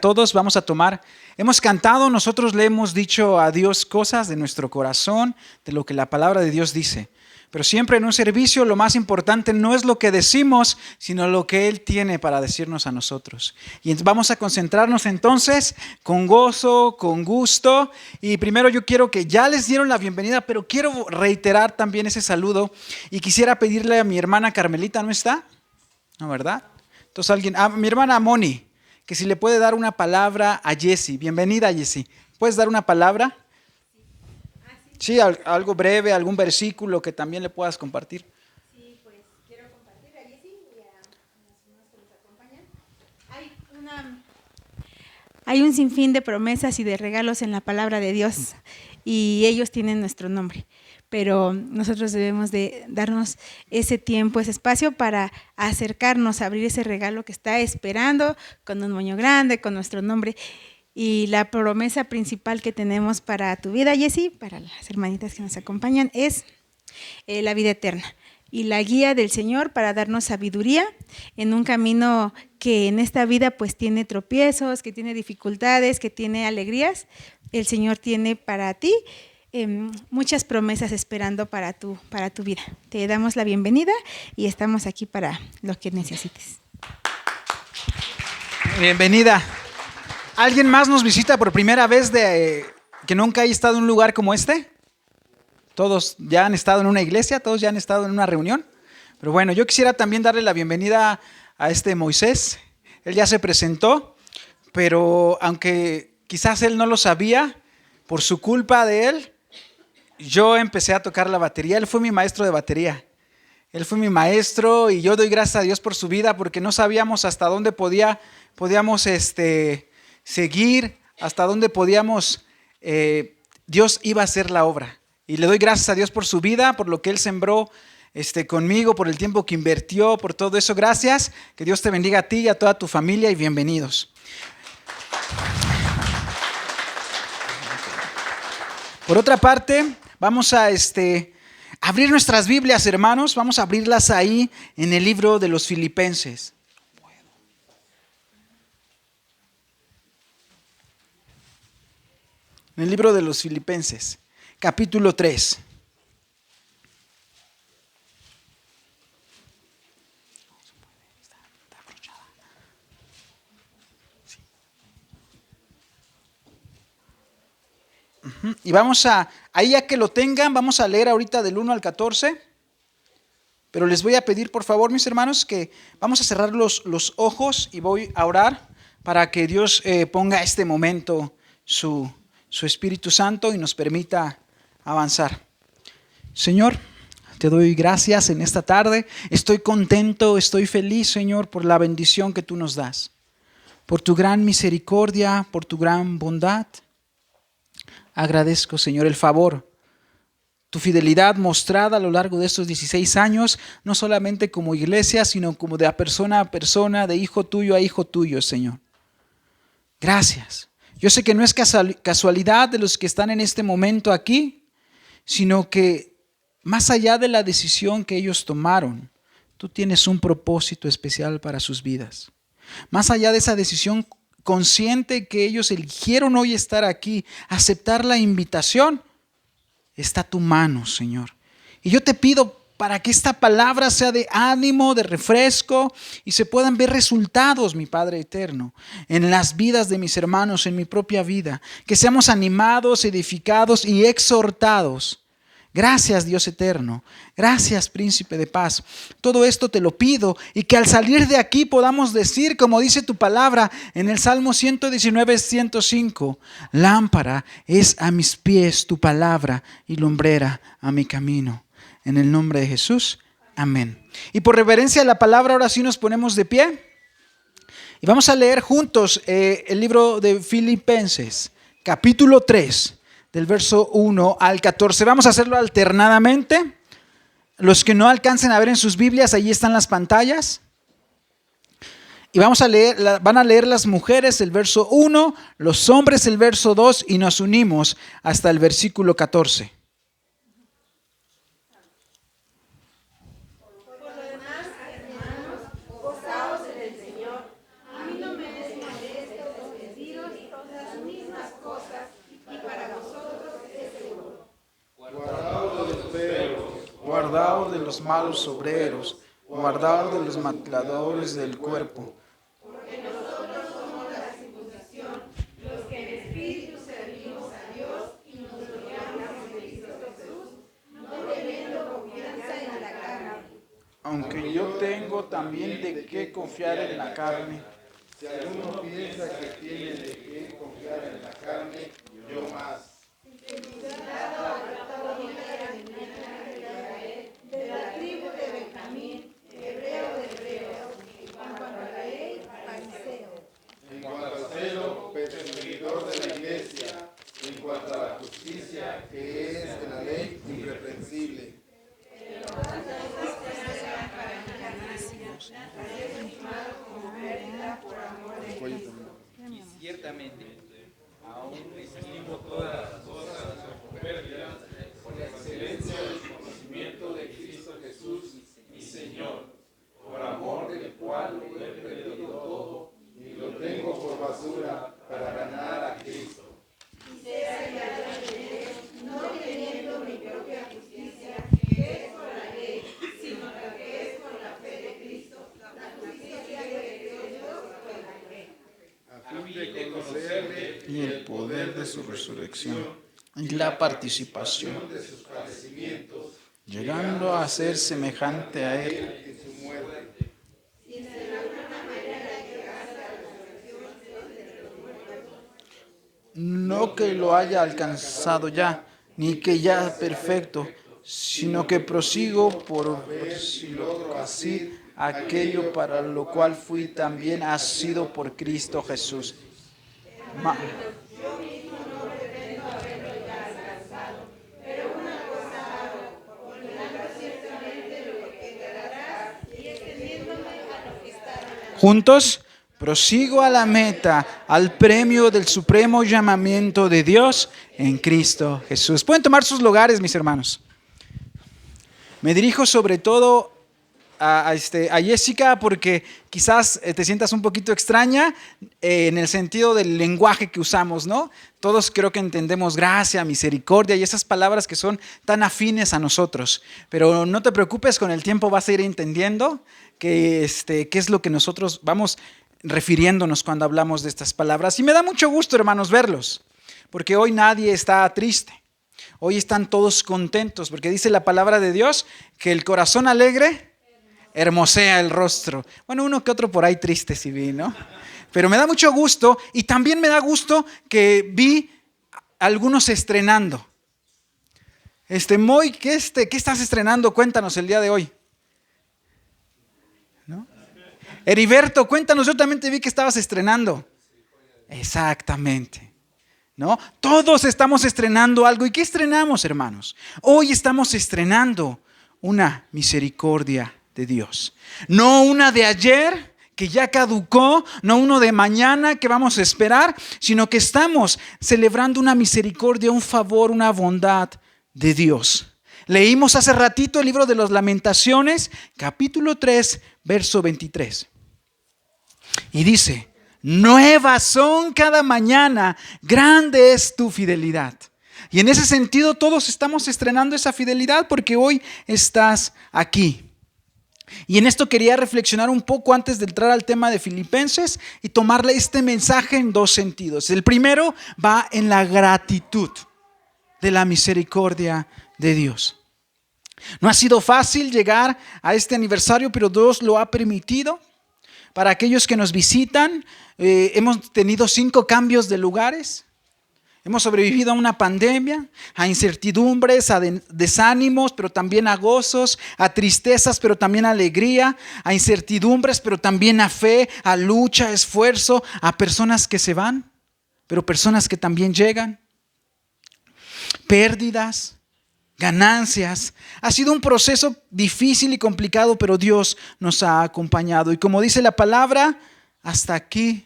todos. Vamos a tomar, hemos cantado, nosotros le hemos dicho a Dios cosas de nuestro corazón, de lo que la palabra de Dios dice. Pero siempre en un servicio lo más importante no es lo que decimos, sino lo que Él tiene para decirnos a nosotros. Y vamos a concentrarnos entonces con gozo, con gusto. Y primero yo quiero que ya les dieron la bienvenida, pero quiero reiterar también ese saludo. Y quisiera pedirle a mi hermana Carmelita, ¿no está? ¿No, verdad? Entonces alguien, a mi hermana Moni, que si le puede dar una palabra a Jessie. Bienvenida, Jessie. ¿Puedes dar una palabra? Sí, algo breve, algún versículo que también le puedas compartir. Sí, pues quiero compartir a Jessie y a las personas que nos acompañan. Hay un sinfín de promesas y de regalos en la palabra de Dios y ellos tienen nuestro nombre, pero nosotros debemos de darnos ese tiempo, ese espacio para acercarnos, a abrir ese regalo que está esperando con un moño grande, con nuestro nombre. Y la promesa principal que tenemos para tu vida, Jessie, para las hermanitas que nos acompañan, es la vida eterna y la guía del Señor para darnos sabiduría en un camino que en esta vida pues tiene tropiezos, que tiene dificultades, que tiene alegrías. El Señor tiene para ti muchas promesas esperando para tu vida. Te damos la bienvenida y estamos aquí para lo que necesites. Bienvenida. ¿Alguien más nos visita por primera vez que nunca haya estado en un lugar como este? Todos ya han estado en una iglesia, todos ya han estado en una reunión. Pero bueno, yo quisiera también darle la bienvenida a Moisés. Él ya se presentó, pero aunque quizás él no lo sabía, por su culpa de él, yo empecé a tocar la batería. Él fue mi maestro de batería. Él fue mi maestro y yo doy gracias a Dios por su vida porque no sabíamos hasta dónde podíamos seguir, hasta dónde Dios iba a hacer la obra. Y le doy gracias a Dios por su vida, por lo que Él sembró conmigo, por el tiempo que invirtió, por todo eso. Gracias, que Dios te bendiga a ti y a toda tu familia y bienvenidos. Por otra parte, vamos a abrir nuestras Biblias, hermanos. Vamos a abrirlas ahí en el libro de los Filipenses. En el libro de los Filipenses, capítulo 3. Y ahí ya que lo tengan, vamos a leer ahorita del 1 al 14. Pero les voy a pedir, por favor, mis hermanos, que vamos a cerrar los ojos y voy a orar para que Dios ponga este momento su Espíritu Santo y nos permita avanzar. Señor, te doy gracias en esta tarde. Estoy contento, estoy feliz, Señor, por la bendición que tú nos das, por tu gran misericordia, por tu gran bondad. Agradezco, Señor, el favor, tu fidelidad mostrada a lo largo de estos 16 años, no solamente como iglesia, sino como de persona a persona, de hijo tuyo a hijo tuyo, Señor. Gracias. Yo sé que no es casualidad de los que están en este momento aquí, sino que más allá de la decisión que ellos tomaron, tú tienes un propósito especial para sus vidas. Más allá de esa decisión consciente que ellos eligieron hoy estar aquí, aceptar la invitación, está tu mano, Señor. Y yo te pido para que esta palabra sea de ánimo, de refresco y se puedan ver resultados, mi Padre eterno, en las vidas de mis hermanos, en mi propia vida. Que seamos animados, edificados y exhortados. Gracias, Dios eterno. Gracias, Príncipe de paz. Todo esto te lo pido y que al salir de aquí podamos decir, como dice tu palabra en el Salmo 119, 105, lámpara es a mis pies tu palabra y lumbrera a mi camino. En el nombre de Jesús, amén. Y por reverencia a la palabra, ahora sí nos ponemos de pie. Y vamos a leer juntos el libro de Filipenses, capítulo 3. Del verso 1 al 14. Vamos a hacerlo alternadamente. Los que no alcancen a ver en sus Biblias, allí están las pantallas. Y van a leer las mujeres el verso 1, los hombres el verso 2 y nos unimos hasta el versículo 14. guardaos de los malos obreros, guardaos de los mutiladores del cuerpo. Aunque yo tengo también de qué confiar en la carne. Si alguno piensa que tiene de qué confiar en la carne, yo más. De la tribu de Benjamín, hebreo de hebreos, en cuanto a la ley, fariseo. En cuanto al celo, perseguidor de la iglesia. En cuanto a la justicia, que es de la ley, irreprensible. Y ciertamente, aún estimo todas las cosas como pérdida por la excelencia del conocimiento de Cristo Jesús, mi Señor, por amor del cual lo he perdido todo Y lo tengo por basura para ganar a Cristo. A fin de conocerle Y el poder de su resurrección y la participación, de sus padecimientos, llegando a ser semejante a Él, en su muerte. no que lo haya alcanzado ya, ni que ya perfecto, sino que prosigo por ver si logro así aquello para lo cual fui también asido por Cristo Jesús. Ma- Juntos, prosigo a la meta, al premio del supremo llamamiento de Dios en Cristo Jesús. Pueden tomar sus lugares, mis hermanos. Me dirijo sobre todo a Jessica porque quizás te sientas un poquito extraña en el sentido del lenguaje que usamos, ¿no? Todos creo que entendemos gracia, misericordia y esas palabras que son tan afines a nosotros. Pero no te preocupes, con el tiempo vas a ir entendiendo qué es lo que nosotros vamos refiriéndonos cuando hablamos de estas palabras. Y me da mucho gusto, hermanos, verlos, porque hoy nadie está triste. Hoy están todos contentos, porque dice la palabra de Dios que el corazón alegre hermosea el rostro. Bueno, uno que otro por ahí triste sí vi, ¿no? Pero me da mucho gusto y también me da gusto que vi algunos estrenando. Moy, ¿qué estás estrenando? Cuéntanos el día de hoy. ¿No? Heriberto, cuéntanos, yo también te vi que estabas estrenando. Exactamente. ¿No? Todos estamos estrenando algo. ¿Y qué estrenamos, hermanos? Hoy estamos estrenando una misericordia de Dios. No una de ayer que ya caducó, no uno de mañana que vamos a esperar, sino que estamos celebrando una misericordia, un favor, una bondad de Dios. Leímos hace ratito el libro de las Lamentaciones, capítulo 3, verso 23. Y dice: nuevas son cada mañana, grande es tu fidelidad. Y en ese sentido todos estamos estrenando esa fidelidad porque hoy estás aquí. Y en esto quería reflexionar un poco antes de entrar al tema de Filipenses y tomarle este mensaje en dos sentidos. El primero va en la gratitud de la misericordia de Dios. No ha sido fácil llegar a este aniversario, pero Dios lo ha permitido. Para aquellos que nos visitan, hemos tenido 5 cambios de lugares. Hemos sobrevivido a una pandemia, a incertidumbres, a desánimos, pero también a gozos, a tristezas, pero también a alegría, a incertidumbres, pero también a fe, a lucha, a esfuerzo, a personas que se van, pero personas que también llegan. Pérdidas, ganancias. Ha sido un proceso difícil y complicado, pero Dios nos ha acompañado. Y como dice la palabra, hasta aquí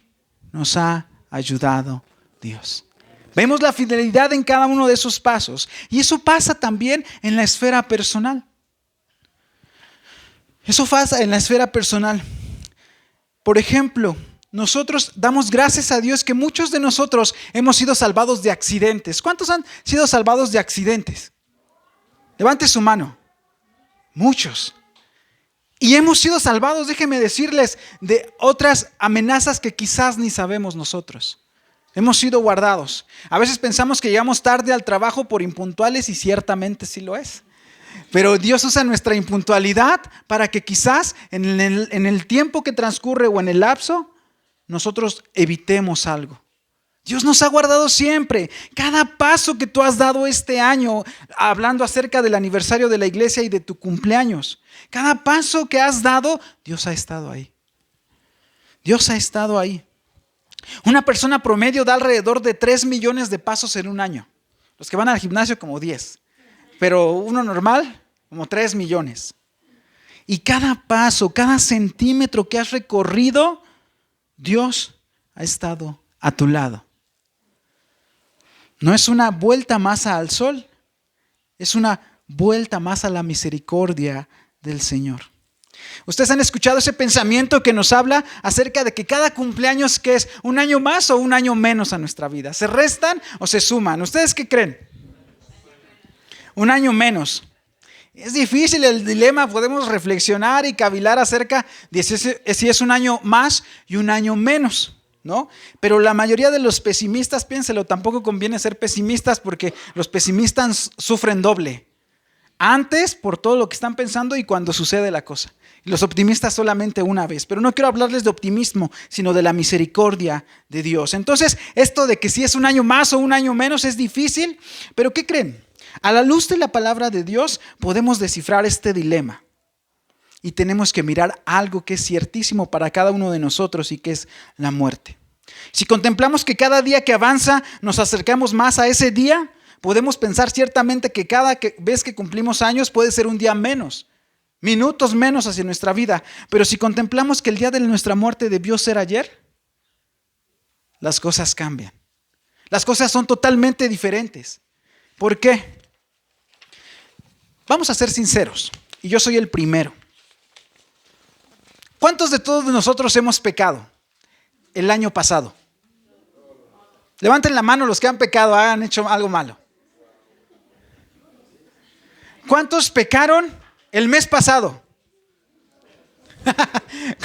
nos ha ayudado Dios. Vemos la fidelidad en cada uno de esos pasos. Y eso pasa también en la esfera personal. Eso pasa en la esfera personal. Por ejemplo, nosotros damos gracias a Dios que muchos de nosotros hemos sido salvados de accidentes. ¿Cuántos han sido salvados de accidentes? Levante su mano. Muchos. Y hemos sido salvados, déjenme decirles, de otras amenazas que quizás ni sabemos nosotros. Hemos sido guardados. A veces pensamos que llegamos tarde al trabajo por impuntuales y ciertamente sí lo es. Pero Dios usa nuestra impuntualidad para que quizás en el tiempo que transcurre o en el lapso, nosotros evitemos algo. Dios nos ha guardado siempre. Cada paso que tú has dado este año, hablando acerca del aniversario de la iglesia y de tu cumpleaños, cada paso que has dado, Dios ha estado ahí. Dios ha estado ahí. Una persona promedio da alrededor de 3 millones de pasos en un año. Los que van al gimnasio como 10. Pero uno normal, como 3 millones. Y cada paso, cada centímetro que has recorrido, Dios ha estado a tu lado. No es una vuelta más al sol, es una vuelta más a la misericordia del Señor. Ustedes han escuchado ese pensamiento que nos habla acerca de que cada cumpleaños, ¿qué es? ¿Un año más o un año menos a nuestra vida? ¿Se restan o se suman? ¿Ustedes qué creen? Un año menos. Es difícil el dilema, podemos reflexionar y cavilar acerca de si es un año más y un año menos, ¿no? Pero la mayoría de los pesimistas, piénselo, tampoco conviene ser pesimistas porque los pesimistas sufren doble. Antes por todo lo que están pensando y cuando sucede la cosa. Y los optimistas solamente una vez. Pero no quiero hablarles de optimismo, sino de la misericordia de Dios. Entonces, esto de que si es un año más o un año menos es difícil, pero ¿qué creen? A la luz de la palabra de Dios podemos descifrar este dilema. Y tenemos que mirar algo que es ciertísimo para cada uno de nosotros y que es la muerte. Si contemplamos que cada día que avanza nos acercamos más a ese día, podemos pensar ciertamente que cada vez que cumplimos años puede ser un día menos, minutos menos hacia nuestra vida. Pero si contemplamos que el día de nuestra muerte debió ser ayer, las cosas cambian. Las cosas son totalmente diferentes. ¿Por qué? Vamos a ser sinceros, y yo soy el primero. ¿Cuántos de todos nosotros hemos pecado el año pasado? Levanten la mano los que han pecado, han hecho algo malo. ¿Cuántos pecaron el mes pasado?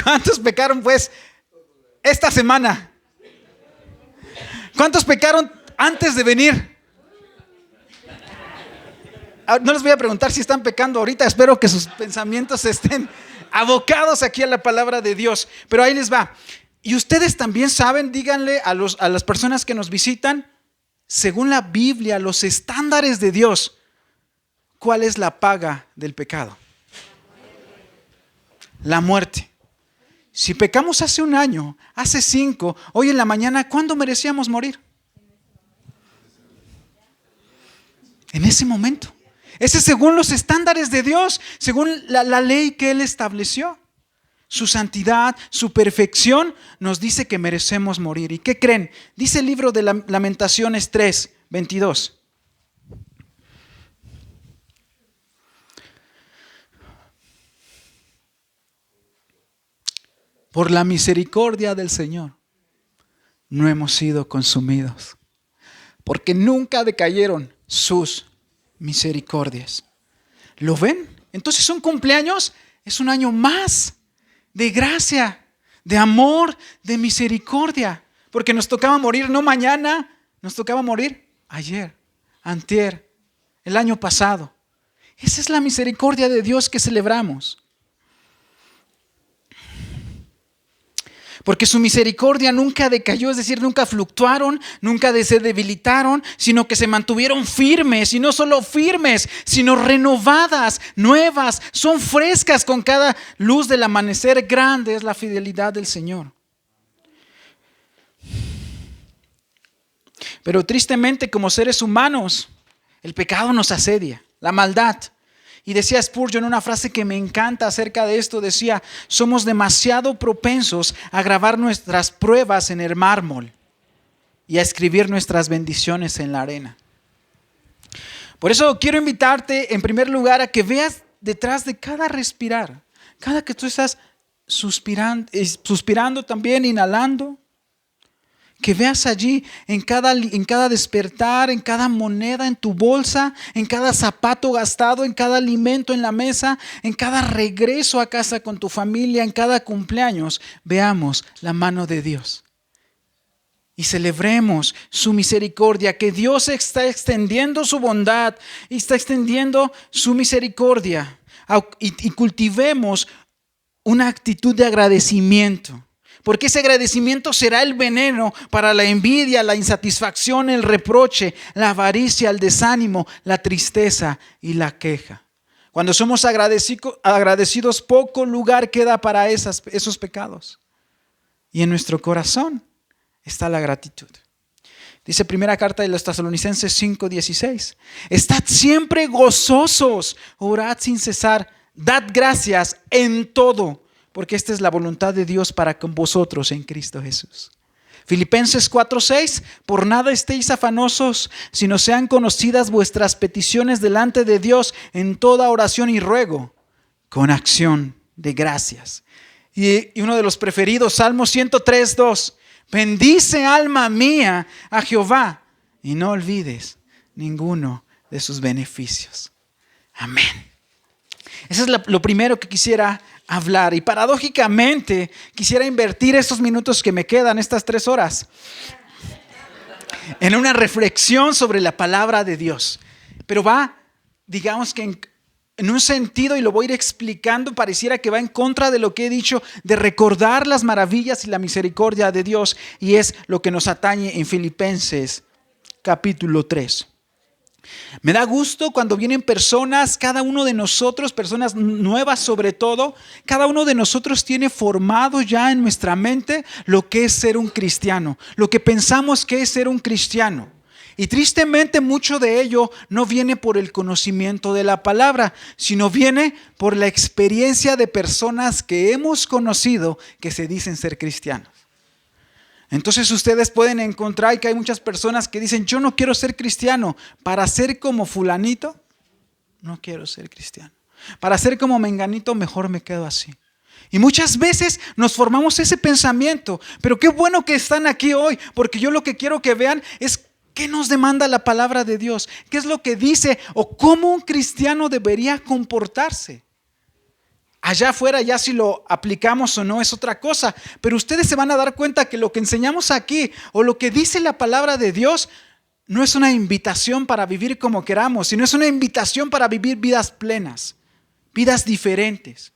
¿Cuántos pecaron pues esta semana? ¿Cuántos pecaron antes de venir? No les voy a preguntar si están pecando ahorita, espero que sus pensamientos estén abocados aquí a la palabra de Dios, pero ahí les va. Y ustedes también saben, díganle a las personas que nos visitan, según la Biblia, los estándares de Dios, ¿cuál es la paga del pecado? La muerte. Si pecamos hace un año, hace 5, hoy en la mañana, ¿cuándo merecíamos morir? En ese momento. Ese es según los estándares de Dios, según la ley que Él estableció. Su santidad, su perfección nos dice que merecemos morir. ¿Y qué creen? Dice el libro de Lamentaciones 3:22. Por la misericordia del Señor no hemos sido consumidos, porque nunca decayeron sus misericordias. ¿Lo ven? Entonces un cumpleaños es un año más de gracia, de amor, de misericordia, porque nos tocaba morir no mañana, nos tocaba morir ayer, antier, el año pasado. Esa es la misericordia de Dios que celebramos. Porque su misericordia nunca decayó, es decir, nunca fluctuaron, nunca se debilitaron, sino que se mantuvieron firmes, y no solo firmes, sino renovadas, nuevas, son frescas con cada luz del amanecer. Grande es la fidelidad del Señor. Pero tristemente, como seres humanos, el pecado nos asedia, la maldad. Y decía Spurgeon una frase que me encanta acerca de esto, decía: somos demasiado propensos a grabar nuestras pruebas en el mármol y a escribir nuestras bendiciones en la arena. Por eso quiero invitarte en primer lugar a que veas detrás de cada respirar, cada que tú estás suspirando también, inhalando, que veas allí en cada despertar, en cada moneda en tu bolsa, en cada zapato gastado, en cada alimento en la mesa, en cada regreso a casa con tu familia, en cada cumpleaños, veamos la mano de Dios. Y celebremos su misericordia, que Dios está extendiendo su bondad y está extendiendo su misericordia. Y cultivemos una actitud de agradecimiento, porque ese agradecimiento será el veneno para la envidia, la insatisfacción, el reproche, la avaricia, el desánimo, la tristeza y la queja. Cuando somos agradecidos, poco lugar queda para esos pecados. Y en nuestro corazón está la gratitud. Dice primera carta de los Tesalonicenses 5:16. Estad siempre gozosos, orad sin cesar, dad gracias en todo, porque esta es la voluntad de Dios para con vosotros en Cristo Jesús. Filipenses 4:6. Por nada estéis afanosos, sino sean conocidas vuestras peticiones delante de Dios en toda oración y ruego, con acción de gracias. Y uno de los preferidos, Salmo 103:2. Bendice, alma mía, a Jehová, y no olvides ninguno de sus beneficios. Amén. Eso es lo primero que quisiera hablar. Y paradójicamente quisiera invertir estos minutos que me quedan, estas 3 horas, en una reflexión sobre la palabra de Dios. Pero va, digamos que en un sentido, y lo voy a ir explicando, pareciera que va en contra de lo que he dicho, de recordar las maravillas y la misericordia de Dios. Y es lo que nos atañe en Filipenses capítulo 3. Me da gusto cuando vienen personas, cada uno de nosotros, personas nuevas sobre todo, cada uno de nosotros tiene formado ya en nuestra mente lo que es ser un cristiano, lo que pensamos que es ser un cristiano. Y tristemente mucho de ello no viene por el conocimiento de la palabra, sino viene por la experiencia de personas que hemos conocido que se dicen ser cristianos. Entonces ustedes pueden encontrar que hay muchas personas que dicen, yo no quiero ser cristiano. Para ser como fulanito, no quiero ser cristiano. Para ser como menganito, mejor me quedo así. Y muchas veces nos formamos ese pensamiento. Pero qué bueno que están aquí hoy, porque yo lo que quiero que vean es qué nos demanda la palabra de Dios. ¿Qué es lo que dice o cómo un cristiano debería comportarse? Allá afuera ya si lo aplicamos o no es otra cosa, pero ustedes se van a dar cuenta que lo que enseñamos aquí o lo que dice la palabra de Dios no es una invitación para vivir como queramos, sino es una invitación para vivir vidas plenas, vidas diferentes,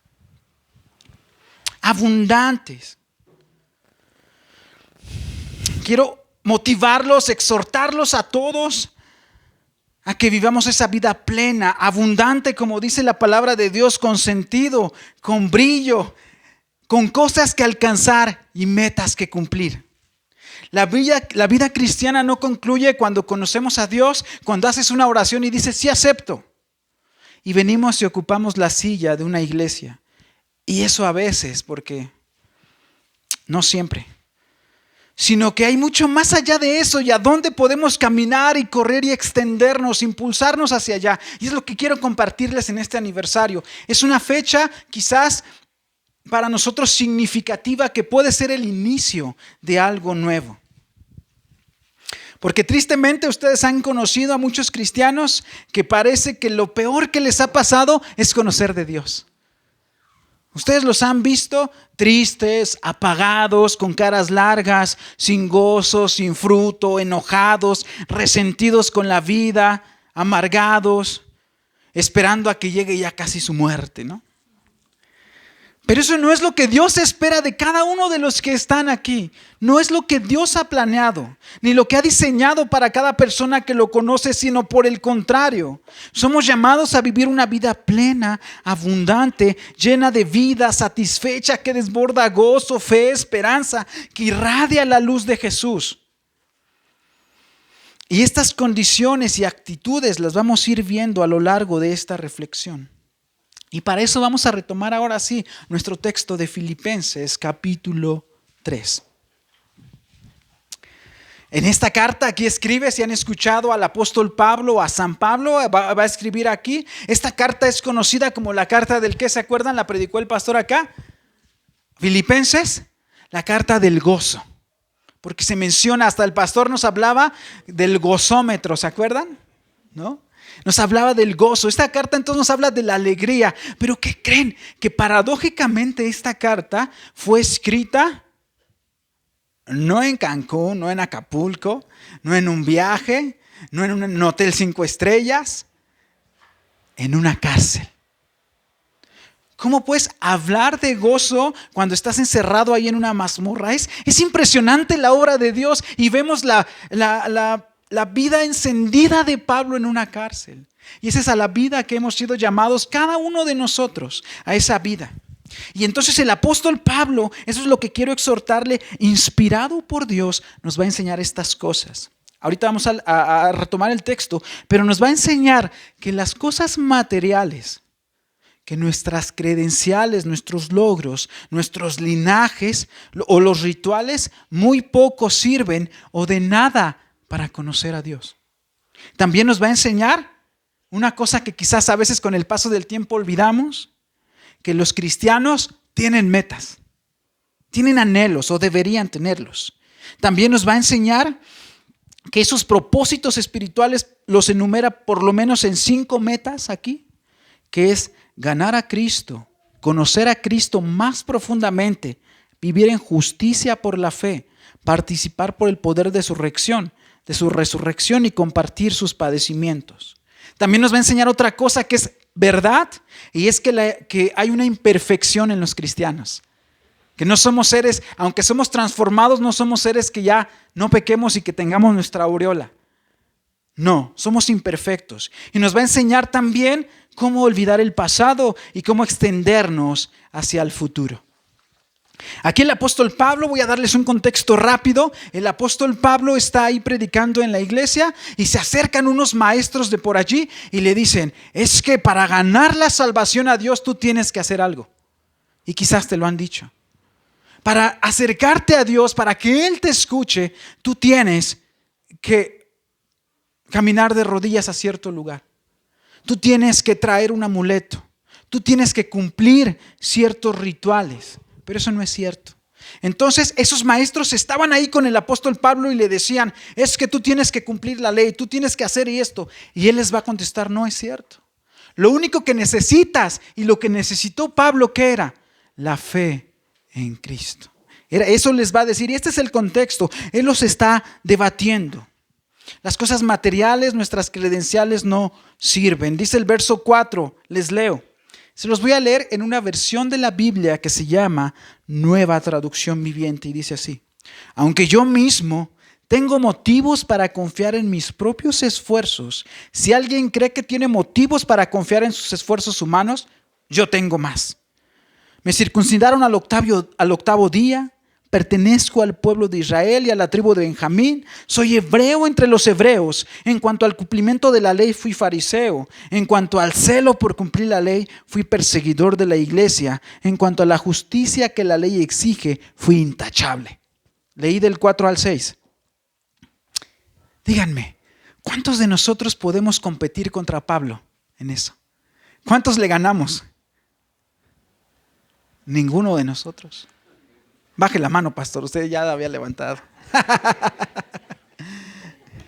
abundantes. Quiero motivarlos, exhortarlos a todos a que vivamos esa vida plena, abundante, como dice la palabra de Dios, con sentido, con brillo, con cosas que alcanzar y metas que cumplir. La vida cristiana no concluye cuando conocemos a Dios, cuando haces una oración y dices, sí acepto. Y venimos y ocupamos la silla de una iglesia. Y eso a veces, porque no siempre. Sino que hay mucho más allá de eso y a dónde podemos caminar y correr y extendernos, impulsarnos hacia allá. Y es lo que quiero compartirles en este aniversario. Es una fecha quizás para nosotros significativa que puede ser el inicio de algo nuevo. Porque tristemente ustedes han conocido a muchos cristianos que parece que lo peor que les ha pasado es conocer de Dios. Ustedes los han visto tristes, apagados, con caras largas, sin gozo, sin fruto, enojados, resentidos con la vida, amargados, esperando a que llegue ya casi su muerte, ¿no? Pero eso no es lo que Dios espera de cada uno de los que están aquí. No es lo que Dios ha planeado, ni lo que ha diseñado para cada persona que lo conoce, sino por el contrario. Somos llamados a vivir una vida plena, abundante, llena de vida, satisfecha, que desborda gozo, fe, esperanza, que irradia la luz de Jesús. Y estas condiciones y actitudes las vamos a ir viendo a lo largo de esta reflexión. Y para eso vamos a retomar ahora sí nuestro texto de Filipenses capítulo 3. En esta carta aquí escribe, si han escuchado al apóstol Pablo, a San Pablo, va a escribir aquí. Esta carta es conocida como la carta del ¿qué se acuerdan? La predicó el pastor acá. Filipenses, la carta del gozo. porque se menciona, hasta el pastor nos hablaba del gozómetro, ¿se acuerdan? ¿No? Nos hablaba del gozo. Esta carta entonces nos habla de la alegría. Pero ¿qué creen? Que paradójicamente esta carta fue escrita no en Cancún, no en Acapulco, no en un viaje, no en un hotel 5 estrellas, en una cárcel. ¿Cómo puedes hablar de gozo cuando estás encerrado ahí en una mazmorra? Es impresionante la obra de Dios y vemos la vida encendida de Pablo en una cárcel. Y esa es a la vida que hemos sido llamados cada uno de nosotros, a esa vida. Y entonces el apóstol Pablo, eso es lo que quiero exhortarle, inspirado por Dios, nos va a enseñar estas cosas. Ahorita vamos a retomar el texto, pero nos va a enseñar que las cosas materiales, que nuestras credenciales, nuestros logros, nuestros linajes o los rituales muy poco sirven o de nada para conocer a Dios. También nos va a enseñar una cosa que quizás a veces con el paso del tiempo olvidamos, que los cristianos tienen metas, tienen anhelos o deberían tenerlos. También nos va a enseñar que esos propósitos espirituales los enumera por lo menos en 5 metas aquí, que es ganar a Cristo, conocer a Cristo más profundamente, vivir en justicia por la fe, participar por el poder de su resurrección y compartir sus padecimientos. También nos va a enseñar otra cosa que es verdad, y es que hay una imperfección en los cristianos. Que no somos seres, aunque somos transformados, no somos seres que ya no pequemos y que tengamos nuestra aureola. No, somos imperfectos. Y nos va a enseñar también cómo olvidar el pasado y cómo extendernos hacia el futuro. Aquí el apóstol Pablo, voy a darles un contexto rápido. El apóstol Pablo está ahí predicando en la iglesia y se acercan unos maestros de por allí y le dicen, es que para ganar la salvación a Dios tú tienes que hacer algo. Y quizás te lo han dicho. Para acercarte a Dios, para que Él te escuche, tú tienes que caminar de rodillas a cierto lugar. Tú tienes que traer un amuleto. Tú tienes que cumplir ciertos rituales. Pero eso no es cierto. Entonces esos maestros estaban ahí con el apóstol Pablo y le decían, es que tú tienes que cumplir la ley, tú tienes que hacer esto. Y él les va a contestar, no es cierto. Lo único que necesitas y lo que necesitó Pablo, ¿qué era? La fe en Cristo. Eso les va a decir, y este es el contexto. Él los está debatiendo. Las cosas materiales, nuestras credenciales no sirven. Dice el verso 4, les leo. Se los voy a leer en una versión de la Biblia que se llama Nueva Traducción Viviente y dice así. Aunque yo mismo tengo motivos para confiar en mis propios esfuerzos, si alguien cree que tiene motivos para confiar en sus esfuerzos humanos, yo tengo más. Me circuncidaron al octavo día. Pertenezco al pueblo de Israel y a la tribu de Benjamín. Soy hebreo entre los hebreos. En cuanto al cumplimiento de la ley, fui fariseo. En cuanto al celo por cumplir la ley, fui perseguidor de la iglesia. En cuanto a la justicia que la ley exige, fui intachable. Leí del 4 al 6. Díganme, ¿cuántos de nosotros podemos competir contra Pablo en eso? ¿Cuántos le ganamos? Ninguno de nosotros. Baje la mano, pastor, usted ya la había levantado.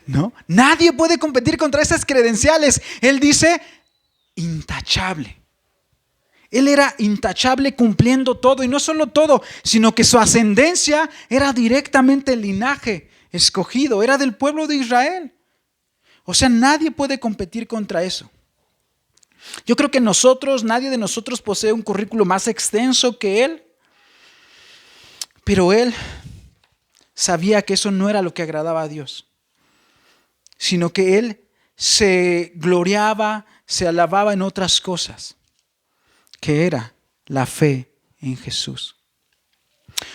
¿No? Nadie puede competir contra esas credenciales. Él dice, intachable. Él era intachable cumpliendo todo, y no solo todo, sino que su ascendencia era directamente el linaje escogido, era del pueblo de Israel. O sea, nadie puede competir contra eso. Yo creo que nadie de nosotros posee un currículo más extenso que él. Pero él sabía que eso no era lo que agradaba a Dios, sino que él se gloriaba, se alababa en otras cosas, que era la fe en Jesús.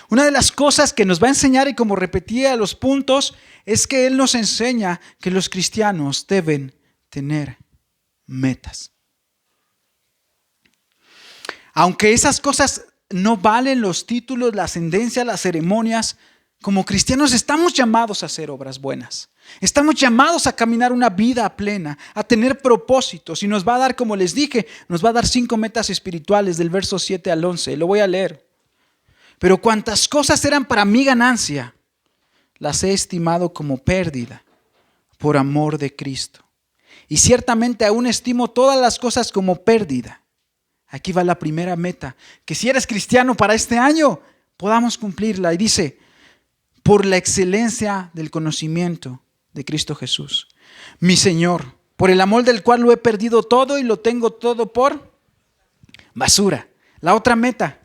Una de las cosas que nos va a enseñar, y como repetía los puntos, es que él nos enseña que los cristianos deben tener metas. Aunque esas cosas no valen los títulos, la ascendencia, las ceremonias, como cristianos estamos llamados a hacer obras buenas. Estamos llamados a caminar una vida plena, a tener propósitos, y nos va a dar, como les dije, nos va a dar 5 metas espirituales del verso 7 al 11. Lo voy a leer. Pero cuantas cosas eran para mi ganancia, las he estimado como pérdida por amor de Cristo. Y ciertamente aún estimo todas las cosas como pérdida. Aquí va la primera meta, que si eres cristiano para este año, podamos cumplirla. Y dice, por la excelencia del conocimiento de Cristo Jesús, mi Señor, por el amor del cual lo he perdido todo y lo tengo todo por basura. La otra meta,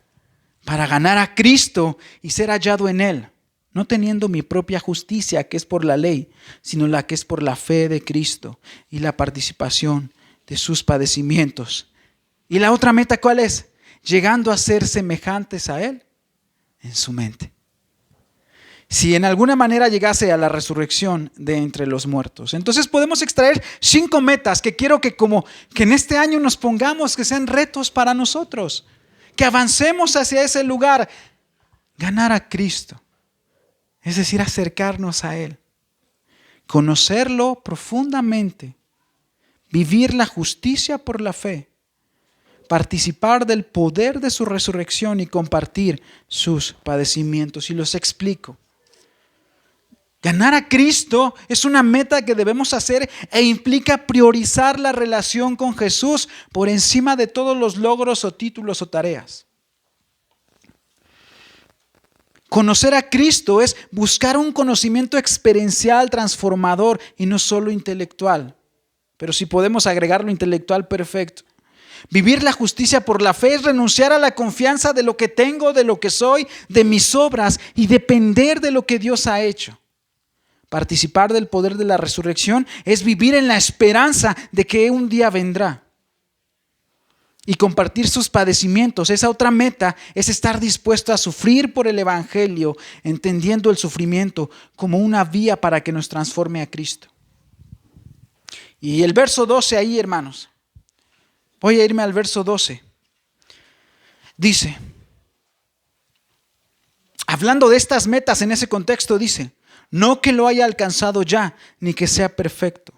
para ganar a Cristo y ser hallado en Él, no teniendo mi propia justicia que es por la ley, sino la que es por la fe de Cristo y la participación de sus padecimientos. Y la otra meta, ¿cuál es? Llegando a ser semejantes a Él en su mente. Si en alguna manera llegase a la resurrección de entre los muertos. Entonces podemos extraer 5 metas que quiero que en este año nos pongamos, que sean retos para nosotros. Que avancemos hacia ese lugar. Ganar a Cristo. Es decir, acercarnos a Él. Conocerlo profundamente. Vivir la justicia por la fe. Participar del poder de su resurrección y compartir sus padecimientos. Y los explico. Ganar a Cristo es una meta que debemos hacer e implica priorizar la relación con Jesús por encima de todos los logros o títulos o tareas. Conocer a Cristo es buscar un conocimiento experiencial, transformador y no solo intelectual. Pero si podemos agregar lo intelectual, perfecto. Vivir la justicia por la fe es renunciar a la confianza de lo que tengo, de lo que soy, de mis obras y depender de lo que Dios ha hecho. Participar del poder de la resurrección es vivir en la esperanza de que un día vendrá. Y compartir sus padecimientos. Esa otra meta es estar dispuesto a sufrir por el Evangelio, entendiendo el sufrimiento como una vía para que nos transforme a Cristo. Y el verso 12 ahí, hermanos. Voy a irme al verso 12. Dice, hablando de estas metas en ese contexto, dice, no que lo haya alcanzado ya, ni que sea perfecto,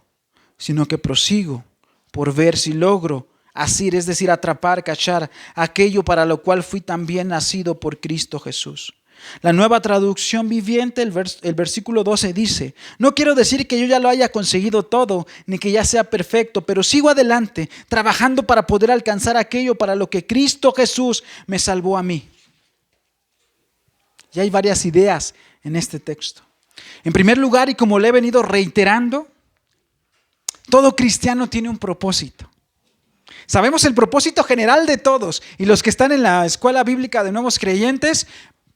sino que prosigo por ver si logro asir, es decir, atrapar, cachar aquello para lo cual fui también nacido por Cristo Jesús. La Nueva Traducción Viviente, el versículo 12 dice, no quiero decir que yo ya lo haya conseguido todo, ni que ya sea perfecto, pero sigo adelante, trabajando para poder alcanzar aquello para lo que Cristo Jesús me salvó a mí. Y hay varias ideas en este texto. En primer lugar, y como le he venido reiterando, todo cristiano tiene un propósito. Sabemos el propósito general de todos, y los que están en la escuela bíblica de nuevos creyentes,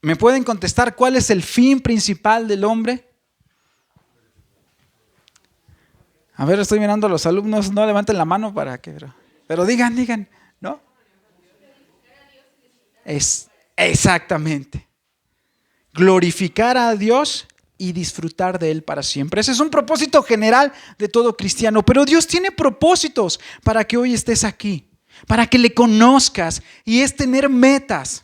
¿me pueden contestar cuál es el fin principal del hombre? A ver, estoy mirando a los alumnos, no levanten la mano para que, pero digan, ¿no? Exactamente. Glorificar a Dios y disfrutar de Él para siempre. Ese es un propósito general de todo cristiano. Pero Dios tiene propósitos para que hoy estés aquí, para que le conozcas, y es tener metas.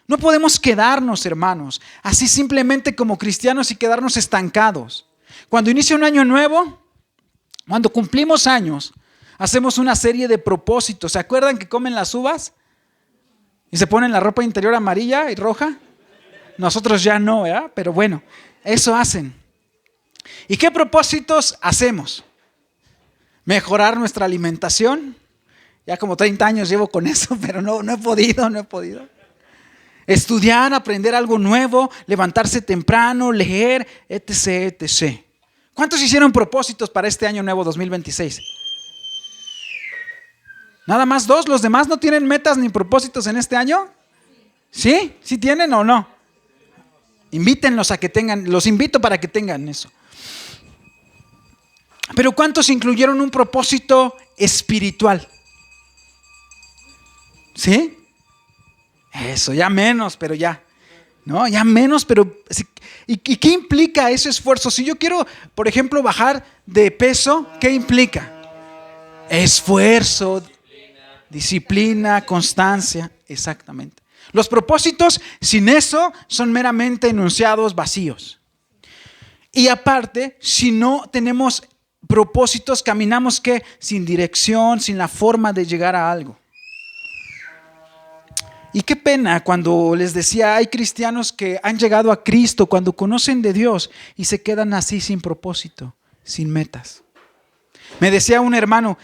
No podemos quedarnos, hermanos, así simplemente como cristianos y quedarnos estancados. Cuando inicia un año nuevo, cuando cumplimos años, hacemos una serie de propósitos. ¿Se acuerdan que comen las uvas? Y se ponen la ropa interior amarilla y roja. Nosotros ya no, ¿verdad? Pero bueno, eso hacen. ¿Y qué propósitos hacemos? Mejorar nuestra alimentación. Ya como 30 años llevo con eso, pero no he podido. Estudiar, aprender algo nuevo, levantarse temprano, leer, etc. ¿Cuántos hicieron propósitos para este año nuevo 2026? ¿Nada más 2? ¿Los demás no tienen metas ni propósitos en este año? ¿Sí? ¿Sí tienen o no? Invítenlos a que tengan, los invito para que tengan eso. Pero ¿cuántos incluyeron un propósito espiritual? ¿Sí? Eso, ya menos, pero ya. No, ya menos, pero ¿y qué implica ese esfuerzo? Si yo quiero, por ejemplo, bajar de peso, ¿qué implica? Esfuerzo, disciplina, constancia, exactamente. Los propósitos sin eso son meramente enunciados vacíos. Y aparte, si no tenemos propósitos, caminamos sin dirección, sin la forma de llegar a algo. Y qué pena cuando les decía, hay cristianos que han llegado a Cristo, cuando conocen de Dios y se quedan así sin propósito, sin metas. Me decía un hermano,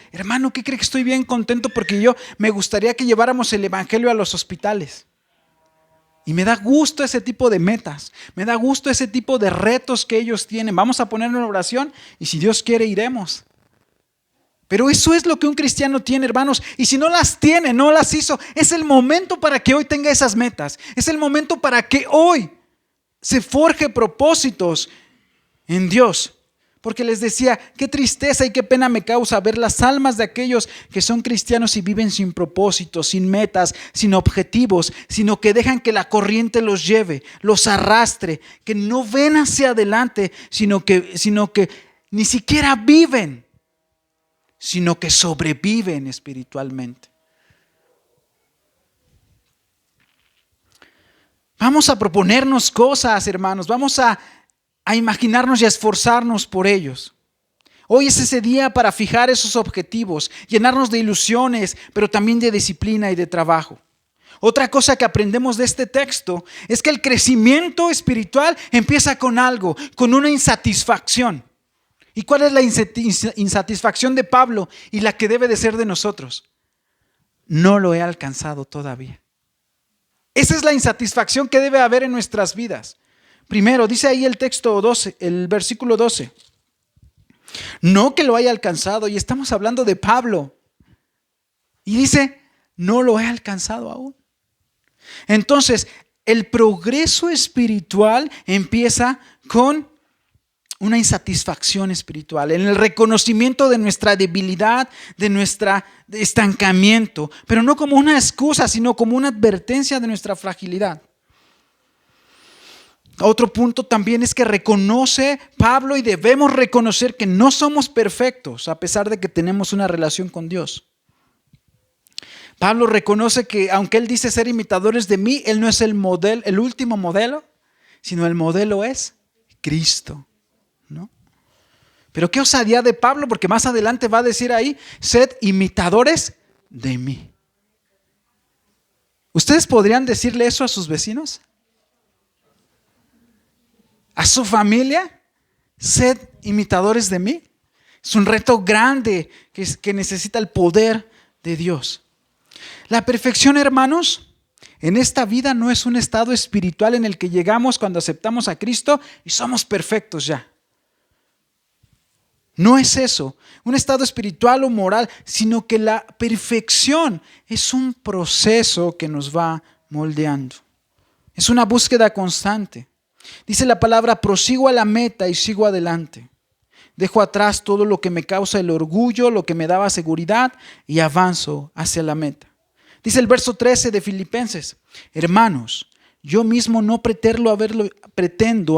¿qué cree que estoy bien contento? Porque yo me gustaría que lleváramos el evangelio a los hospitales. Y me da gusto ese tipo de metas, me da gusto ese tipo de retos que ellos tienen. Vamos a poner una oración y si Dios quiere iremos. Pero eso es lo que un cristiano tiene, hermanos. Y si no las tiene, no las hizo, es el momento para que hoy tenga esas metas. Es el momento para que hoy se forje propósitos en Dios. Porque les decía, qué tristeza y qué pena me causa ver las almas de aquellos que son cristianos y viven sin propósitos, sin metas, sin objetivos, sino que dejan que la corriente los lleve, los arrastre, que no ven hacia adelante, sino que ni siquiera viven, sino que sobreviven espiritualmente. Vamos a proponernos cosas, hermanos, vamos a imaginarnos y a esforzarnos por ellos. Hoy es ese día para fijar esos objetivos, llenarnos de ilusiones, pero también de disciplina y de trabajo. Otra cosa que aprendemos de este texto es que el crecimiento espiritual empieza con algo, con una insatisfacción. ¿Y cuál es la insatisfacción de Pablo y la que debe de ser de nosotros? No lo he alcanzado todavía. Esa es la insatisfacción que debe haber en nuestras vidas. Primero, dice ahí el texto 12, el versículo 12. No que lo haya alcanzado, y estamos hablando de Pablo. Y dice, no lo he alcanzado aún. Entonces, el progreso espiritual empieza con una insatisfacción espiritual, en el reconocimiento de nuestra debilidad, de nuestro estancamiento, pero no como una excusa, sino como una advertencia de nuestra fragilidad. Otro punto también es que reconoce Pablo y debemos reconocer que no somos perfectos a pesar de que tenemos una relación con Dios. Pablo reconoce que aunque él dice ser imitadores de mí, él no es el último modelo, sino el modelo es Cristo, ¿no? Pero qué osadía de Pablo, porque más adelante va a decir ahí, sed imitadores de mí. ¿Ustedes podrían decirle eso a sus vecinos? ¿A su familia? Sed imitadores de mí. Es un reto grande que necesita el poder de Dios. La perfección, hermanos, en esta vida no es un estado espiritual en el que llegamos cuando aceptamos a Cristo y somos perfectos ya. No es eso, un estado espiritual o moral, sino que la perfección es un proceso que nos va moldeando. Es una búsqueda constante. Dice la palabra, prosigo a la meta y sigo adelante. Dejo atrás todo lo que me causa el orgullo, lo que me daba seguridad y avanzo hacia la meta. Dice el verso 13 de Filipenses, hermanos, yo mismo no pretendo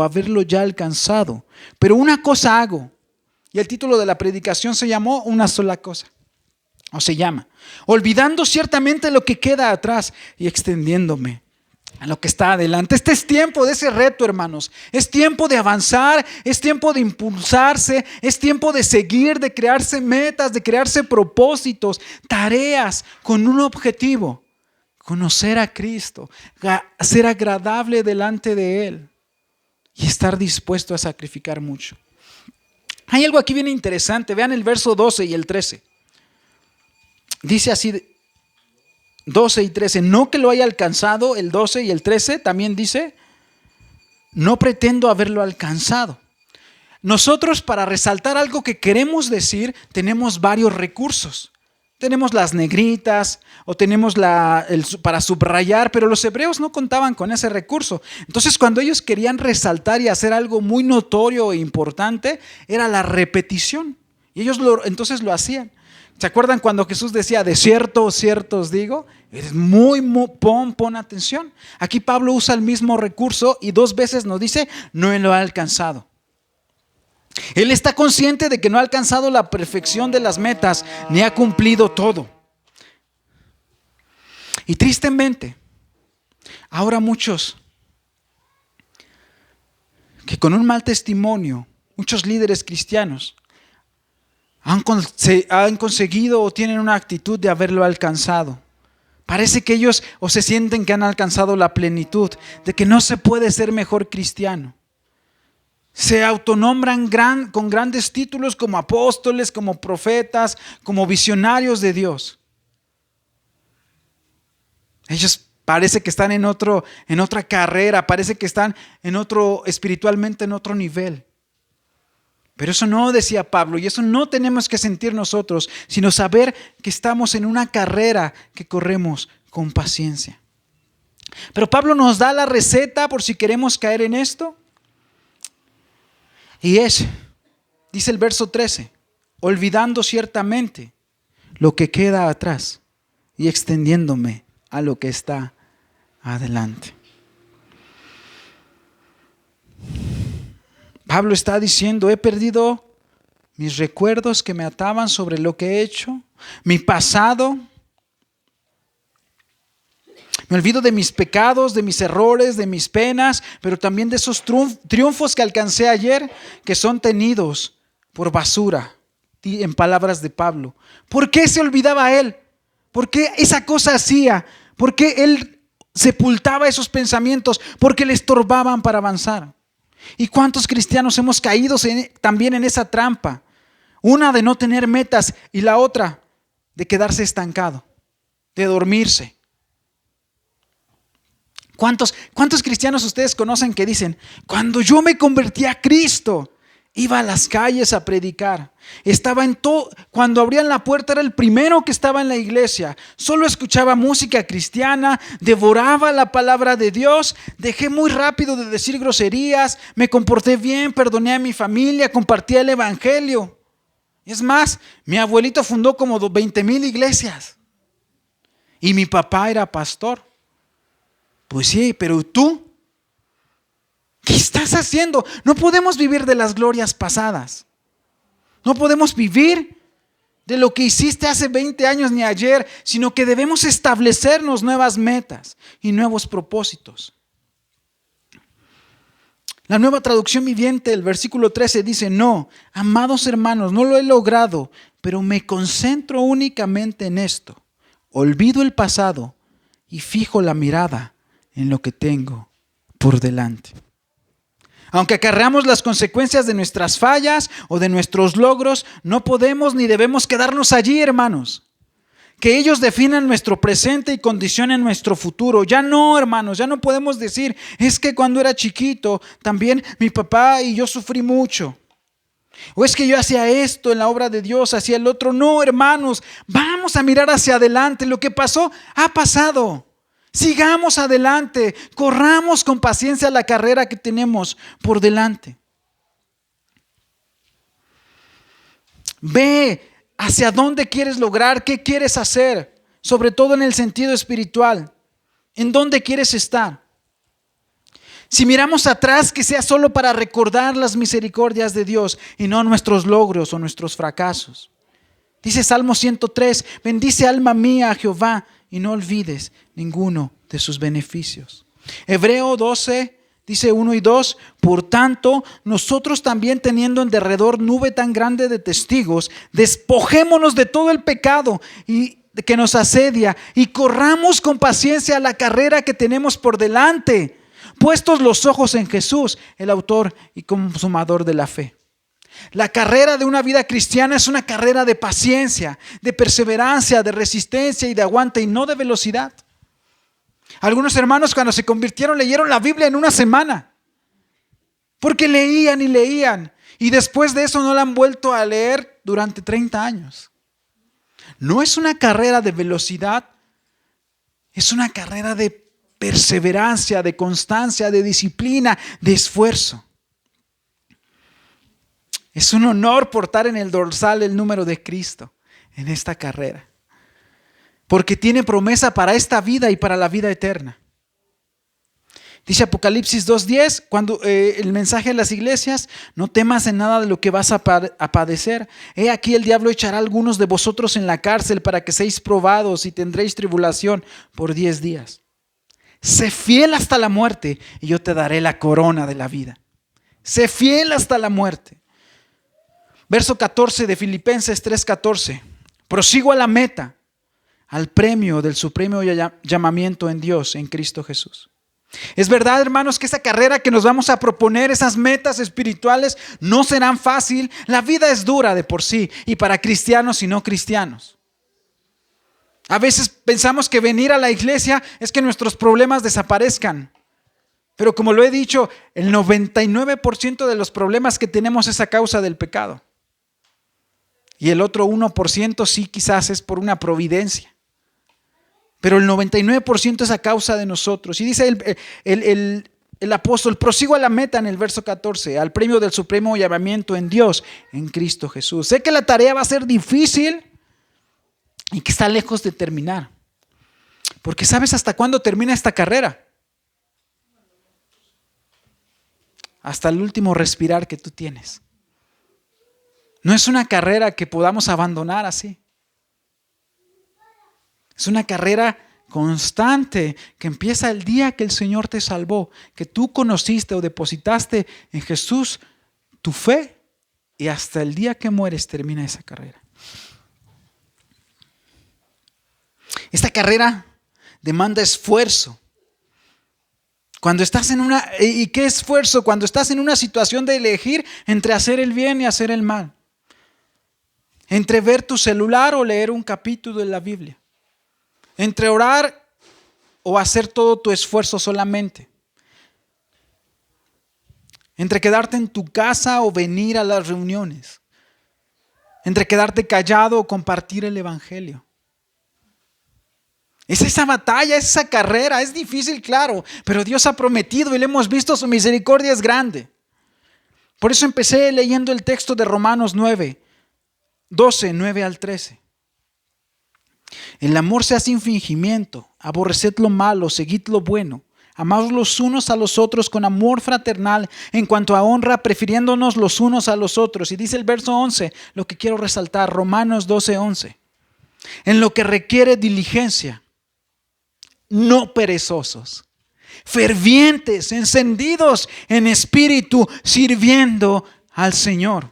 haberlo ya alcanzado, pero una cosa hago. Y el título de la predicación se llamó Una sola cosa. O se llama, olvidando ciertamente lo que queda atrás y extendiéndome a lo que está adelante. Este es tiempo de ese reto, hermanos. Es tiempo de avanzar, es tiempo de impulsarse, es tiempo de seguir, de crearse metas, de crearse propósitos, tareas con un objetivo. Conocer a Cristo, ser agradable delante de Él y estar dispuesto a sacrificar mucho. Hay algo aquí bien interesante. Vean el verso 12 y el 13. Dice así, 12 y 13. No que lo haya alcanzado, el 12 y el 13 también dice, no pretendo haberlo alcanzado. Nosotros, para resaltar algo que queremos decir, tenemos varios recursos. Tenemos las negritas o tenemos para subrayar, pero los hebreos no contaban con ese recurso. Entonces, cuando ellos querían resaltar y hacer algo muy notorio e importante, era la repetición. Y ellos entonces lo hacían. ¿Se acuerdan cuando Jesús decía, de cierto, cierto os digo? Eres pon atención. Aquí Pablo usa el mismo recurso y 2 veces nos dice, no lo ha alcanzado. Él está consciente de que no ha alcanzado la perfección de las metas, ni ha cumplido todo. Y tristemente, ahora muchos que con un mal testimonio, muchos líderes cristianos, han conseguido o tienen una actitud de haberlo alcanzado, Parece que ellos o se sienten que han alcanzado la plenitud, de que no se puede ser mejor cristiano. Se autonombran con grandes títulos como apóstoles, como profetas, como visionarios de Dios. Ellos parece que están en otra carrera, parece que están espiritualmente en otro nivel. Pero eso no decía Pablo, y eso no tenemos que sentir nosotros, sino saber que estamos en una carrera que corremos con paciencia. Pero Pablo nos da la receta por si queremos caer en esto. Y dice el verso 13, olvidando ciertamente lo que queda atrás y extendiéndome a lo que está adelante. Pablo está diciendo, he perdido mis recuerdos que me ataban sobre lo que he hecho, mi pasado. Me olvido de mis pecados, de mis errores, de mis penas, pero también de esos triunfos que alcancé ayer, que son tenidos por basura, en palabras de Pablo. ¿Por qué se olvidaba él? ¿Por qué esa cosa hacía? ¿Por qué él sepultaba esos pensamientos? Porque le estorbaban para avanzar. ¿Y cuántos cristianos hemos caído también en esa trampa? Una de no tener metas y la otra de quedarse estancado, de dormirse. ¿Cuántos cristianos ustedes conocen que dicen, cuando yo me convertí a Cristo, iba a las calles a predicar? Estaba cuando abrían la puerta era el primero que estaba en la iglesia. Solo escuchaba música cristiana, devoraba la palabra de Dios, dejé muy rápido de decir groserías, me comporté bien, perdoné a mi familia, compartí el evangelio. Es más, mi abuelito fundó como 20,000 iglesias y mi papá era pastor. Pues sí, pero tú, ¿qué estás haciendo? No podemos vivir de las glorias pasadas. No podemos vivir de lo que hiciste hace 20 años ni ayer, sino que debemos establecernos nuevas metas y nuevos propósitos. La Nueva Traducción Viviente, el versículo 13 dice, no, amados hermanos, no lo he logrado, pero me concentro únicamente en esto. Olvido el pasado y fijo la mirada en lo que tengo por delante. Aunque acarreamos las consecuencias de nuestras fallas o de nuestros logros, no podemos ni debemos quedarnos allí, hermanos. Que ellos definan nuestro presente y condicionen nuestro futuro. Ya no, hermanos, ya no podemos decir, es que cuando era chiquito, también mi papá y yo sufrí mucho. O es que yo hacía esto en la obra de Dios, hacía el otro. No, hermanos, vamos a mirar hacia adelante. Lo que pasó, ha pasado. Sigamos adelante, corramos con paciencia la carrera que tenemos por delante. Ve hacia dónde quieres lograr, qué quieres hacer, sobre todo en el sentido espiritual, en dónde quieres estar. Si miramos atrás, que sea solo para recordar las misericordias de Dios y no nuestros logros o nuestros fracasos. Dice Salmo 103, bendice alma mía a Jehová y no olvides ninguno de sus beneficios. Hebreo 12 dice 1 y 2, por tanto, nosotros también teniendo en derredor nube tan grande de testigos, despojémonos de todo el pecado y que nos asedia y corramos con paciencia la carrera que tenemos por delante, puestos los ojos en Jesús, el autor y consumador de la fe. La carrera de una vida cristiana es una carrera de paciencia, de perseverancia, de resistencia y de aguante y no de velocidad. Algunos hermanos cuando se convirtieron leyeron la Biblia en una semana, porque leían y leían y después de eso no la han vuelto a leer durante 30 años. No es una carrera de velocidad, es una carrera de perseverancia, de constancia, de disciplina, de esfuerzo. Es un honor portar en el dorsal el número de Cristo en esta carrera, porque tiene promesa para esta vida y para la vida eterna. Dice Apocalipsis 2:10, cuando el mensaje a las iglesias, no temas en nada de lo que vas a padecer. He aquí el diablo echará a algunos de vosotros en la cárcel para que seáis probados y tendréis tribulación por 10 días. Sé fiel hasta la muerte y yo te daré la corona de la vida. Sé fiel hasta la muerte. Verso 14 de Filipenses 3:14. Prosigo a la meta, al premio del supremo llamamiento en Dios, en Cristo Jesús. Es verdad, hermanos, que esa carrera que nos vamos a proponer, esas metas espirituales, no serán fácil. La vida es dura de por sí, y para cristianos y no cristianos. A veces pensamos que venir a la iglesia es que nuestros problemas desaparezcan. Pero como lo he dicho, el 99% de los problemas que tenemos es a causa del pecado. Y el otro 1% sí quizás es por una providencia. Pero el 99% es a causa de nosotros. Y dice el apóstol, prosigo a la meta en el verso 14, al premio del supremo llamamiento en Dios, en Cristo Jesús. Sé que la tarea va a ser difícil y que está lejos de terminar. Porque ¿sabes hasta cuándo termina esta carrera? Hasta el último respirar que tú tienes. No es una carrera que podamos abandonar así. Es una carrera constante que empieza el día que el Señor te salvó, que tú conociste o depositaste en Jesús tu fe, y hasta el día que mueres termina esa carrera. Esta carrera demanda esfuerzo. Cuando estás ¿y qué esfuerzo? Cuando estás en una situación de elegir entre hacer el bien y hacer el mal. Entre ver tu celular o leer un capítulo de la Biblia. Entre orar o hacer todo tu esfuerzo solamente. Entre quedarte en tu casa o venir a las reuniones. Entre quedarte callado o compartir el evangelio. Es esa batalla, es esa carrera, es difícil, claro, pero Dios ha prometido y le hemos visto, su misericordia es grande. Por eso empecé leyendo el texto de Romanos 9, 12, 9 al 13. El amor sea sin fingimiento, aborreced lo malo, seguid lo bueno, amaos los unos a los otros con amor fraternal, en cuanto a honra, prefiriéndonos los unos a los otros. Y dice el verso 11, lo que quiero resaltar, Romanos 12, 11. En lo que requiere diligencia, no perezosos, fervientes, encendidos en espíritu, sirviendo al Señor,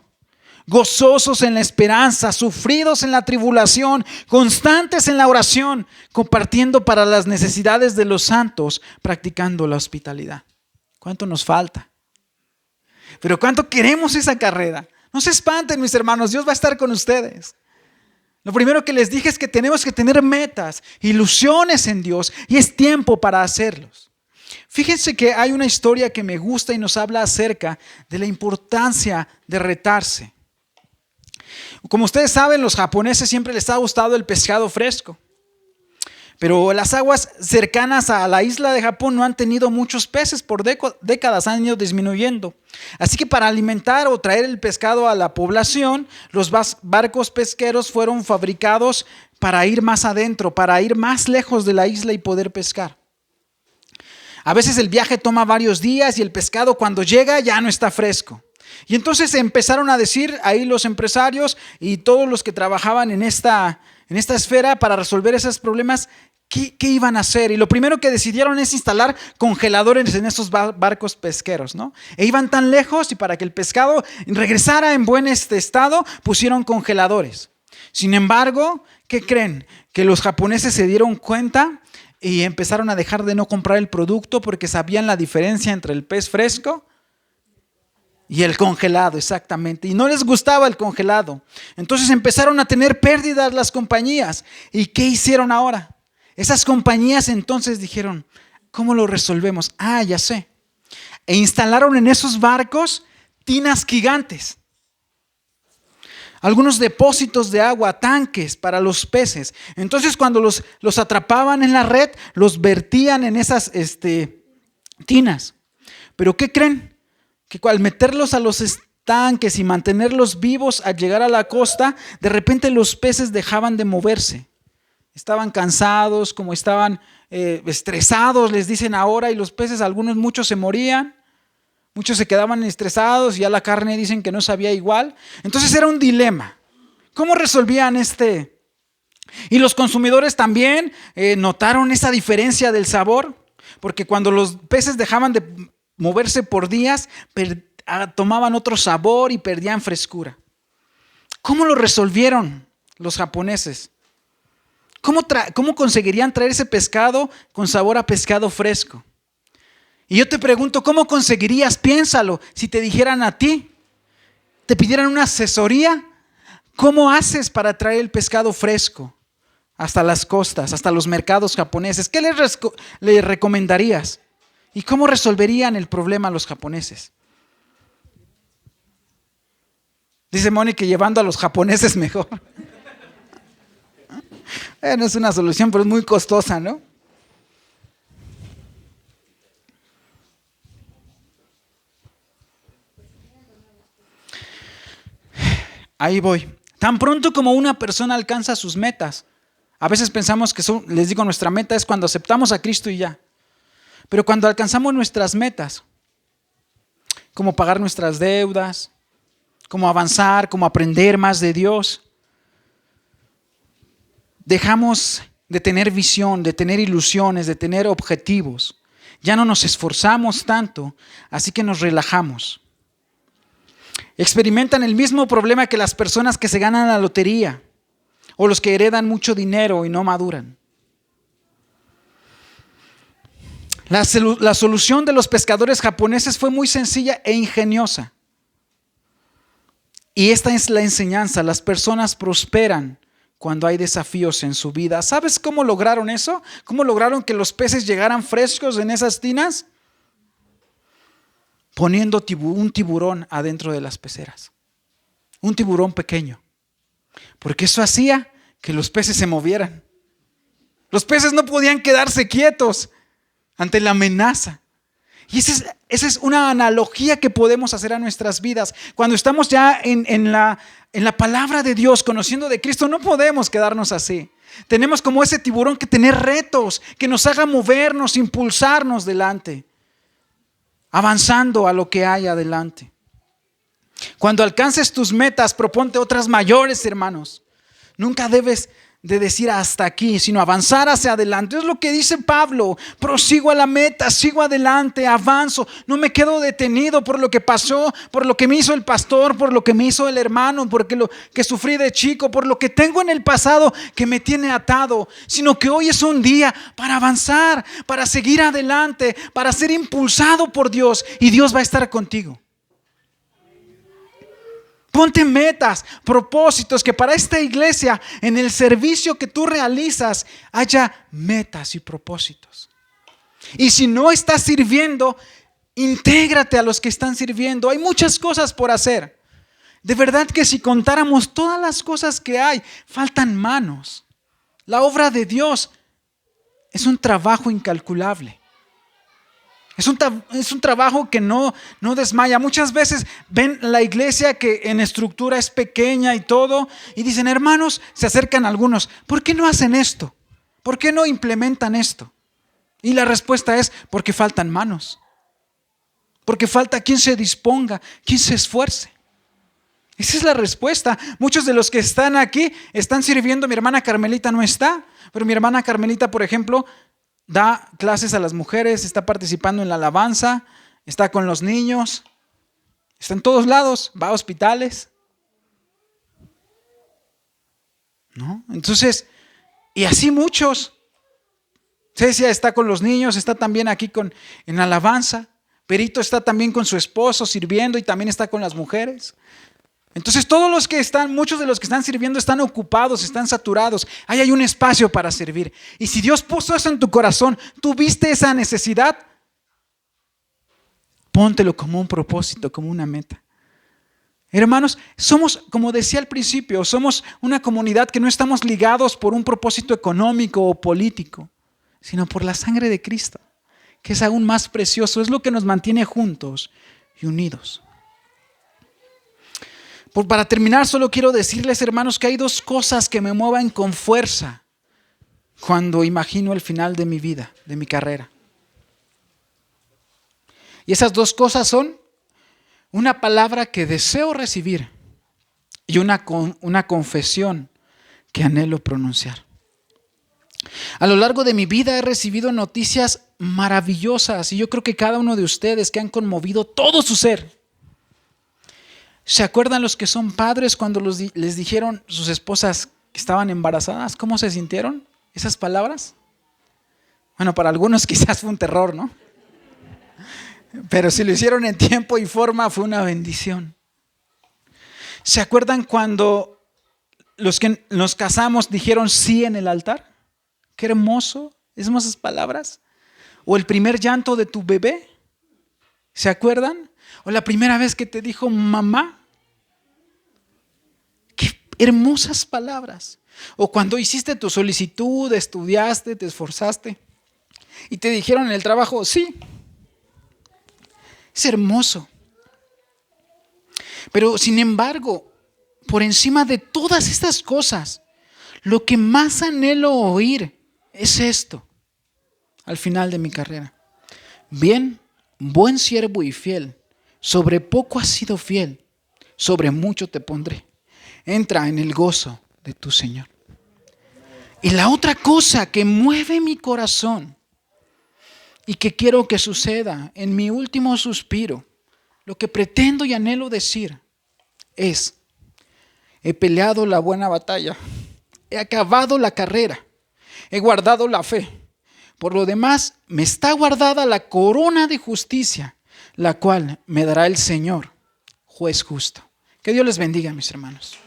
gozosos en la esperanza, sufridos en la tribulación, constantes en la oración, compartiendo para las necesidades de los santos, practicando la hospitalidad. ¿Cuánto nos falta? Pero ¿cuánto queremos esa carrera? No se espanten, mis hermanos, Dios va a estar con ustedes. Lo primero que les dije es que tenemos que tener metas, ilusiones en Dios, y es tiempo para hacerlos. Fíjense que hay una historia que me gusta y nos habla acerca de la importancia de retarse. Como ustedes saben, los japoneses siempre les ha gustado el pescado fresco. Pero las aguas cercanas a la isla de Japón no han tenido muchos peces, por décadas han ido disminuyendo. Así que para alimentar o traer el pescado a la población, los barcos pesqueros fueron fabricados para ir más adentro, para ir más lejos de la isla y poder pescar. A veces el viaje toma varios días y el pescado cuando llega ya no está fresco. Y entonces empezaron a decir ahí los empresarios y todos los que trabajaban en esta esfera para resolver esos problemas, ¿qué iban a hacer? Y lo primero que decidieron es instalar congeladores en esos barcos pesqueros, ¿no? E iban tan lejos, y para que el pescado regresara en buen estado, pusieron congeladores. Sin embargo, ¿qué creen? Que los japoneses se dieron cuenta y empezaron a dejar de no comprar el producto porque sabían la diferencia entre el pez fresco y el congelado, exactamente. Y no les gustaba el congelado. Entonces empezaron a tener pérdidas las compañías. ¿Y qué hicieron ahora? Esas compañías entonces dijeron, ¿cómo lo resolvemos? Ya sé. E instalaron en esos barcos tinas gigantes. Algunos depósitos de agua, tanques para los peces. Entonces cuando los atrapaban en la red, los vertían en esas tinas. ¿Pero qué creen? Que al meterlos a los estanques y mantenerlos vivos al llegar a la costa, de repente los peces dejaban de moverse. Estaban cansados, como estaban estresados, les dicen ahora, y los peces, muchos se morían, muchos se quedaban estresados y ya la carne dicen que no sabía igual. Entonces era un dilema. ¿Cómo resolvían Y los consumidores también notaron esa diferencia del sabor, porque cuando los peces dejaban de moverse por días, tomaban otro sabor y perdían frescura. ¿Cómo lo resolvieron los japoneses? ¿Cómo conseguirían traer ese pescado con sabor a pescado fresco? Y yo te pregunto, ¿cómo conseguirías? Piénsalo, si te dijeran a ti, te pidieran una asesoría, ¿cómo haces para traer el pescado fresco hasta las costas, hasta los mercados japoneses? ¿Qué les recomendarías? ¿Y cómo resolverían el problema los japoneses? Dice Moni que llevando a los japoneses mejor. No es una solución, pero es muy costosa, ¿no? Ahí voy. Tan pronto como una persona alcanza sus metas, a veces pensamos que les digo, nuestra meta es cuando aceptamos a Cristo y ya. Pero cuando alcanzamos nuestras metas, como pagar nuestras deudas, como avanzar, como aprender más de Dios, dejamos de tener visión, de tener ilusiones, de tener objetivos. Ya no nos esforzamos tanto, así que nos relajamos. Experimentan el mismo problema que las personas que se ganan la lotería o los que heredan mucho dinero y no maduran. La solución de los pescadores japoneses fue muy sencilla e ingeniosa. Y esta es la enseñanza: las personas prosperan cuando hay desafíos en su vida. ¿Sabes cómo lograron eso? ¿Cómo lograron que los peces llegaran frescos en esas tinas? Poniendo un tiburón adentro de las peceras. Un tiburón pequeño. Porque eso hacía que los peces se movieran. Los peces no podían quedarse quietos ante la amenaza. Y esa es una analogía que podemos hacer a nuestras vidas. Cuando estamos ya en la palabra de Dios, conociendo de Cristo, no podemos quedarnos así. Tenemos como ese tiburón que tener retos que nos hagan movernos, impulsarnos delante, avanzando a lo que hay adelante. Cuando alcances tus metas, proponte otras mayores, hermanos. Nunca debes de decir hasta aquí, sino avanzar hacia adelante. Es lo que dice Pablo: prosigo a la meta, sigo adelante, avanzo, no me quedo detenido por lo que pasó, por lo que me hizo el pastor, por lo que me hizo el hermano, por lo que sufrí de chico, por lo que tengo en el pasado que me tiene atado, sino que hoy es un día para avanzar, para seguir adelante, para ser impulsado por Dios, y Dios va a estar contigo. Ponte metas, propósitos, que para esta iglesia, en el servicio que tú realizas, haya metas y propósitos. Y si no estás sirviendo, intégrate a los que están sirviendo. Hay muchas cosas por hacer. De verdad que si contáramos todas las cosas que hay, faltan manos. La obra de Dios es un trabajo incalculable. Es un trabajo que no desmaya. Muchas veces ven la iglesia que en estructura es pequeña y todo, y dicen: hermanos, se acercan algunos, ¿por qué no hacen esto? ¿Por qué no implementan esto? Y la respuesta es: porque faltan manos. Porque falta quien se disponga, quien se esfuerce. Esa es la respuesta. Muchos de los que están aquí están sirviendo. Mi hermana Carmelita no está, pero mi hermana Carmelita, por ejemplo, da clases a las mujeres, está participando en la alabanza, está con los niños, está en todos lados, va a hospitales, ¿no? Entonces, y así muchos. Cecia está con los niños, está también aquí en alabanza. Perito está también con su esposo sirviendo y también está con las mujeres. Entonces muchos de los que están sirviendo están ocupados, están saturados. Ahí hay un espacio para servir. Y si Dios puso eso en tu corazón, tú viste esa necesidad, póntelo como un propósito, como una meta. Hermanos, somos, como decía al principio, somos una comunidad que no estamos ligados por un propósito económico o político, sino por la sangre de Cristo, que es aún más precioso, es lo que nos mantiene juntos y unidos. Para terminar, solo quiero decirles, hermanos, que hay dos cosas que me mueven con fuerza cuando imagino el final de mi vida, de mi carrera. Y esas dos cosas son una palabra que deseo recibir y una confesión que anhelo pronunciar. A lo largo de mi vida he recibido noticias maravillosas, y yo creo que cada uno de ustedes, que han conmovido todo su ser. ¿Se acuerdan los que son padres cuando les dijeron sus esposas que estaban embarazadas? ¿Cómo se sintieron? esas palabras? Bueno, para algunos quizás fue un terror, ¿no? Pero si lo hicieron en tiempo y forma, fue una bendición. ¿Se acuerdan cuando los que nos casamos dijeron sí en el altar? Qué hermoso, hermosas palabras. O el primer llanto de tu bebé, ¿se acuerdan? O la primera vez que te dijo mamá. Qué hermosas palabras. O cuando hiciste tu solicitud, estudiaste, te esforzaste y te dijeron en el trabajo sí. Es hermoso. Pero sin embargo, por encima de todas estas cosas, lo que más anhelo oír es esto al final de mi carrera. Bien, buen siervo y fiel, sobre poco has sido fiel, sobre mucho te pondré. Entra en el gozo de tu Señor. Y la otra cosa que mueve mi corazón y que quiero que suceda en mi último suspiro, lo que pretendo y anhelo decir es: he peleado la buena batalla, he acabado la carrera, he guardado la fe. Por lo demás, me está guardada la corona de justicia, la cual me dará el Señor, juez justo. Que Dios les bendiga, mis hermanos.